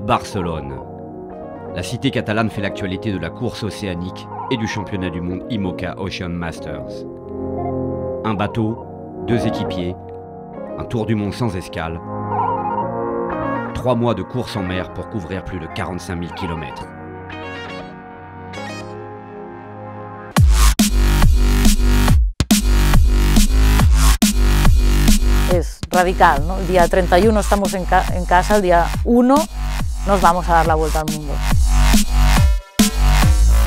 Barcelone. La cité catalane fait l'actualité de la course océanique et du championnat du monde IMOCA Ocean Masters. Un bateau, 2 équipiers, un tour du monde sans escale, 3 mois de course en mer pour couvrir plus de 45 000 km. Es radical, ¿no? El día 31 estamos en casa, el día 1 nos vamos a dar la vuelta al mundo.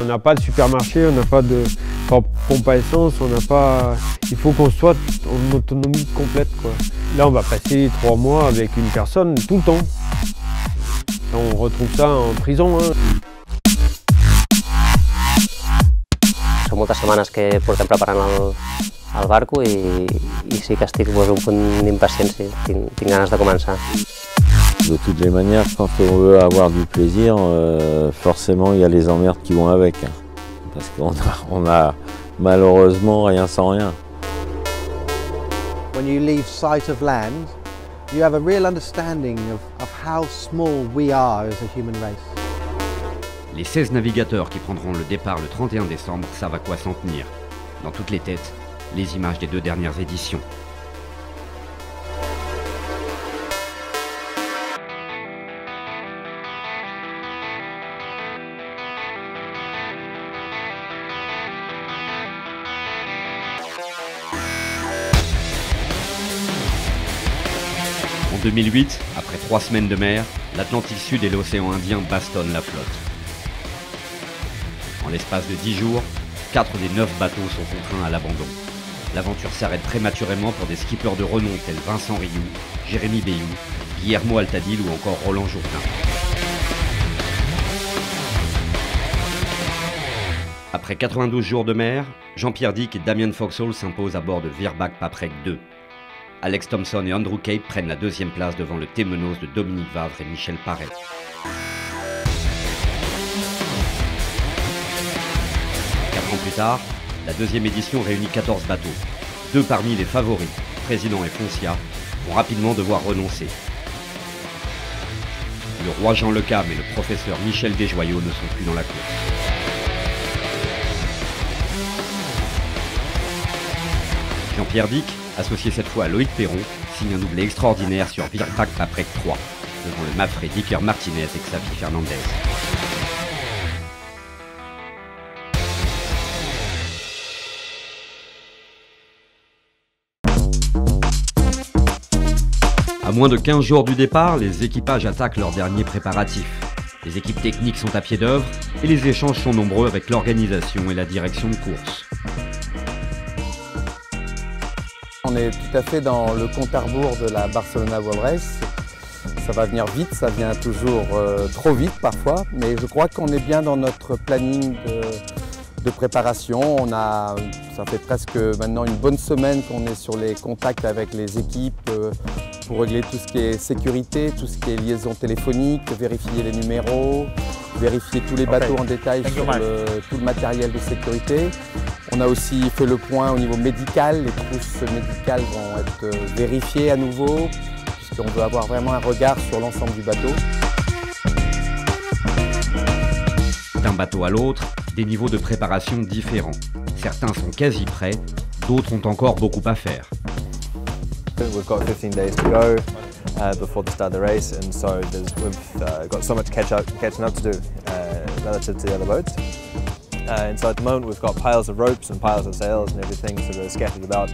On n'a pas de supermarché, on n'a pas de pompe à essence, on n'a pas... Il faut qu'on soit en autonomie complète, quoi. Là, on va passer 3 mois avec une personne tout le temps. On retrouve ça en prison, hein. Són moltes setmanes que portem preparant el barco i sí que estic un punt d'impaciència, tinc ganes de començar. De toutes les manières, quand on veut avoir du plaisir, forcément il y a les emmerdes qui vont avec. Parce qu'on a malheureusement rien sans rien. When you leave sight of land, you have a real understanding of how small we are as a human race. Les 16 navigateurs qui prendront le départ le 31 décembre savent à quoi s'en tenir. Dans toutes les têtes, les images des 2 dernières éditions. En 2008, après 3 semaines de mer, l'Atlantique Sud et l'océan Indien bastonnent la flotte. En l'espace de 10 jours, 4 des 9 bateaux sont contraints à l'abandon. L'aventure s'arrête prématurément pour des skippers de renom tels Vincent Rioux, Jérémy Bayou, Guillermo Altadil ou encore Roland Jourdain. Après 92 jours de mer, Jean-Pierre Dick et Damien Foxhall s'imposent à bord de Virbac Paprec 2. Alex Thompson et Andrew Cape prennent la 2e place devant le Temenos de Dominique Vavre et Michel Paré. Plus tard, la 2e édition réunit 14 bateaux. 2 parmi les favoris, Président et Foncia, vont rapidement devoir renoncer. Le roi Jean Lecam et le professeur Michel Desjoyaux ne sont plus dans la course. Jean-Pierre Dick, associé cette fois à Loïc Perron, signe un doublé extraordinaire sur Virbac Paprec 3, devant le Mafré Dicker Martinez et Xavier Fernandez. À moins de 15 jours du départ, les équipages attaquent leurs derniers préparatifs. Les équipes techniques sont à pied d'œuvre et les échanges sont nombreux avec l'organisation et la direction de course. On est tout à fait dans le compte à rebours de la Barcelona World Race. Ça va venir vite, ça vient toujours trop vite parfois, mais je crois qu'on est bien dans notre planning de préparation. Ça fait presque maintenant une bonne semaine qu'on est sur les contacts avec les équipes pour régler tout ce qui est sécurité, tout ce qui est liaison téléphonique, vérifier les numéros, vérifier tous les bateaux en détail sur tout le matériel de sécurité. On a aussi fait le point au niveau médical, les trousses médicales vont être vérifiées à nouveau, puisqu'on veut avoir vraiment un regard sur l'ensemble du bateau. D'un bateau à l'autre, des niveaux de préparation différents. Certains sont quasi prêts, d'autres ont encore beaucoup à faire. We've got 15 days to go before the start of the race, and so we've got so much catching up to do relative to the other boats. And so at the moment we've got piles of ropes and piles of sails and everything sort of scattered about,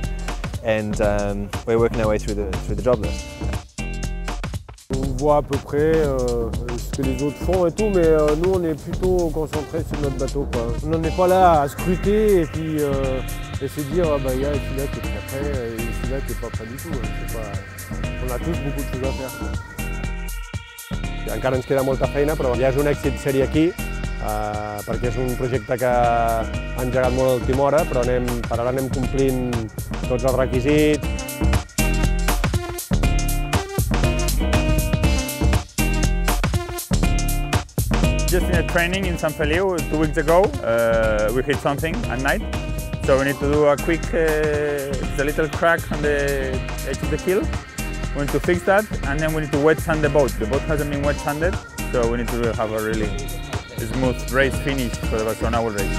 and we're working our way through the job list. On voit à peu près ce que les autres font et tout, mais nous on est plutôt concentrés sur notre bateau, quoi. On n'en est pas là à scruter et puis essayer de dire ah bah il y a celui-là qui est très prêt et celui-là qui n'est pas prêt du tout. On a tous beaucoup de choses à faire. Encara ens queda molta feina, però ja és un èxit ser-hi aquí, perquè és un projecte que ha engegat molt a última hora, però per ara anem complint tots els requisits. Just in a training in San Feliu 2 weeks ago, we hit something at night. So we need to do a quick, there's a little crack on the edge of the keel. We need to fix that, and then we need to wet sand the boat. The boat hasn't been wet sanded, So we need to have a really smooth race finish for the Barcelona World Race.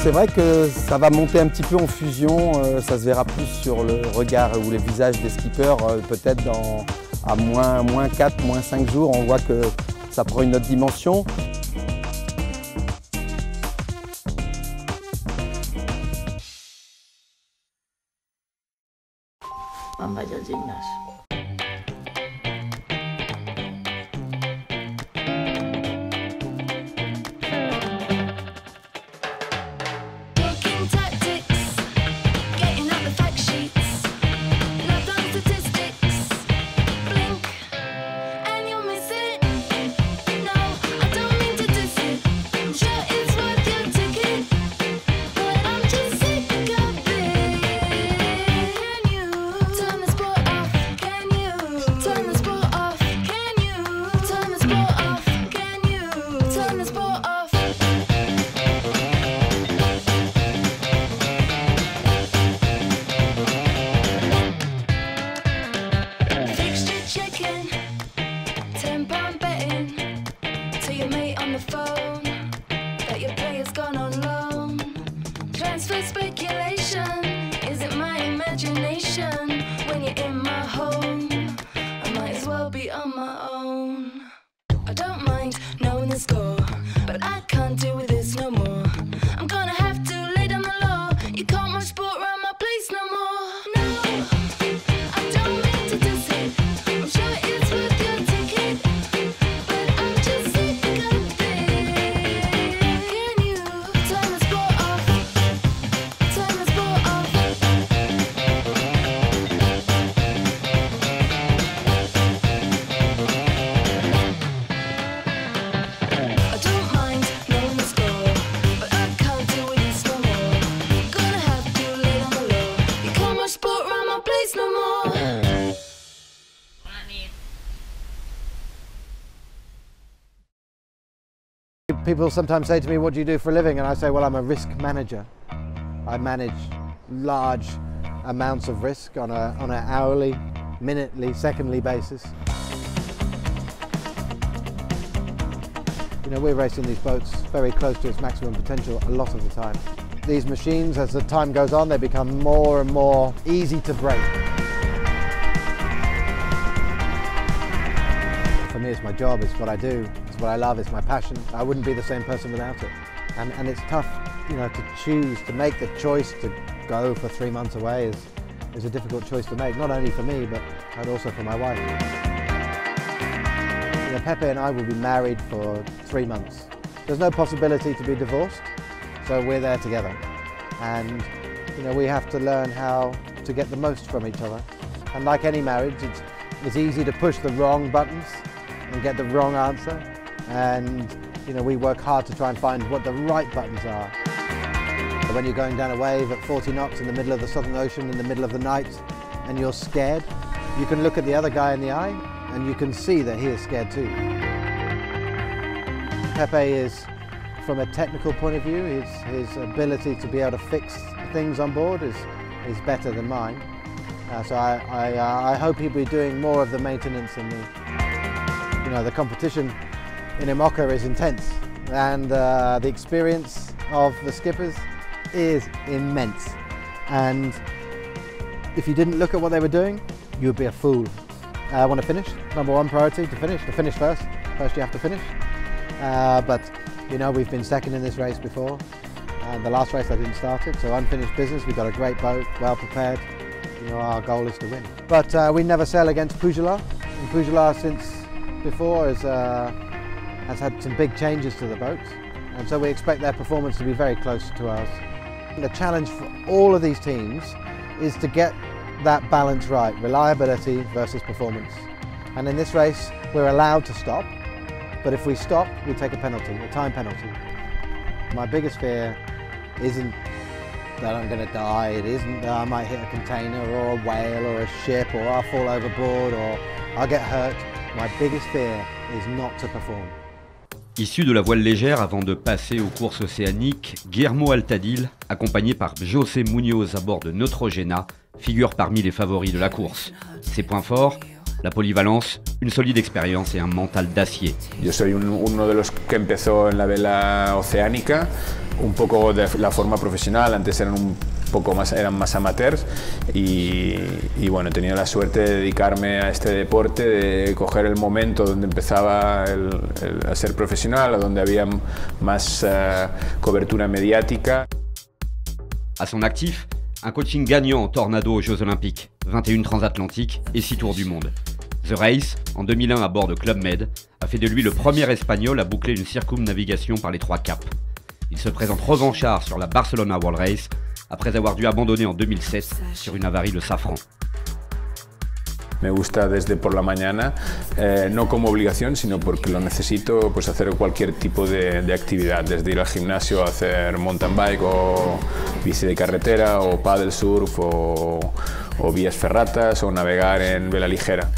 C'est vrai que ça va monter un petit peu en fusion, ça se verra plus sur le regard ou les visages des skippers, peut-être à moins 4, moins 5 jours, on voit que ça prend une autre dimension. Me'n vaig al gimnàs. People sometimes say to me, what do you do for a living? And I say, well, I'm a risk manager. I manage large amounts of risk on an hourly, minutely, secondly basis. You know, we're racing these boats very close to its maximum potential a lot of the time. These machines, as the time goes on, they become more and more easy to break. For me, it's my job, it's what I do, it's what I love, it's my passion. I wouldn't be the same person without it. And it's tough, you know, to choose, to make the choice to go for 3 months away is a difficult choice to make, not only for me, but also for my wife. You know, Pepe and I will be married for 3 months. There's no possibility to be divorced, so we're there together. And, you know, we have to learn how to get the most from each other. And like any marriage, it's easy to push the wrong buttons and get the wrong answer. And, you know, we work hard to try and find what the right buttons are. When you're going down a wave at 40 knots in the middle of the Southern Ocean in the middle of the night and you're scared, you can look at the other guy in the eye and you can see that he is scared too. Pepe is, from a technical point of view, his ability to be able to fix things on board is better than mine. So I hope he'll be doing more of the maintenance than me. You know, the competition in IMOCA is intense, and the experience of the skippers is immense. And if you didn't look at what they were doing, you would be a fool. I want to finish. Number one priority, to finish first. First you have to finish. But you know, we've been second in this race before. The last race I didn't start it, so unfinished business. We've got a great boat, well prepared. You know, our goal is to win. But we never sail against Pujolar. And Pujolar, since before, has had some big changes to the boat. And so we expect their performance to be very close to ours. The challenge for all of these teams is to get that balance right, reliability versus performance. And in this race, we're allowed to stop, but if we stop, we take a penalty, a time penalty. My biggest fear isn't that I'm going to die, it isn't that I might hit a container or a whale or a ship or I'll fall overboard or I'll get hurt. My biggest fear is not to perform. Issu de la voile légère avant de passer aux courses océaniques, Guillermo Altadil, accompagné par José Muñoz à bord de Neutrogena, figure parmi les favoris de la course. Ses points forts, La polyvalence, une solide expérience et un mental d'acier. Yo soy uno de los que empezó en la vela oceánica, un poco de la forma profesional, antes eran eran más amateurs y bueno, he tenido la suerte de dedicarme a este deporte, de coger el momento donde empezaba a ser profesional, donde había más cobertura médiatica. À son actif, un coaching gagnant en tornado aux Jeux Olympiques, 21 transatlantiques et 6 tours du monde. The Race, en 2001 à bord de Club Med, a fait de lui le premier espagnol à boucler une circumnavigation par les 3 caps. Il se présente revanchard sur la Barcelona World Race, après avoir dû abandonner en 2007 sur une avarie de safran. Me gusta desde por la mañana, no como obligación, sino porque lo necesito, pues hacer cualquier tipo de actividad, desde ir al gimnasio a hacer mountain bike o bici de carretera o paddle surf o vías ferratas o navegar en vela ligera.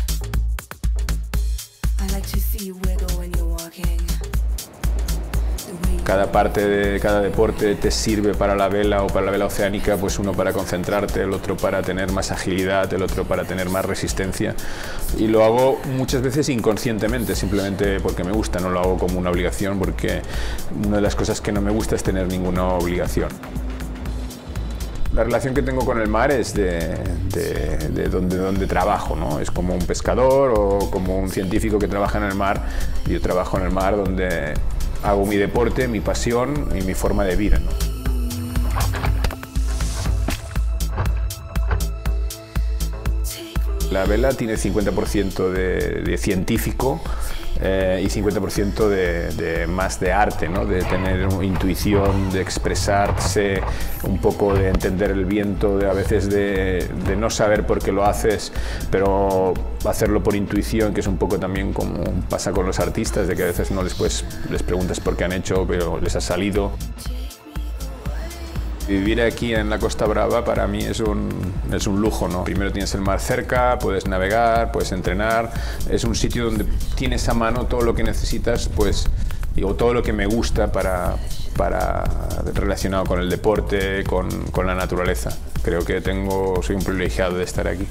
Cada parte de cada deporte te sirve para la vela o para la vela oceánica, pues uno para concentrarte, el otro para tener más agilidad, el otro para tener más resistencia. Y lo hago muchas veces inconscientemente, simplemente porque me gusta, no lo hago como una obligación, porque una de las cosas que no me gusta es tener ninguna obligación. La relación que tengo con el mar es de donde trabajo, ¿no? Es como un pescador o como un científico que trabaja en el mar. Yo trabajo en el mar donde hago mi deporte, mi pasión y mi forma de vida, ¿no? La vela tiene 50% de científico y 50% de más de arte, ¿no? De tener intuición, de expresarse, un poco de entender el viento, a veces de no saber por qué lo haces, pero hacerlo por intuición, que es un poco también como pasa con los artistas, de que a veces no les preguntas por qué han hecho, pero les ha salido. Vivir aquí en la Costa Brava para mí es un lujo, ¿no? Primero tienes el mar cerca, puedes navegar, puedes entrenar, es un sitio donde tienes a mano todo lo que necesitas, pues, o todo lo que me gusta para relacionado con el deporte, con la naturaleza. Creo que soy un privilegiado de estar aquí.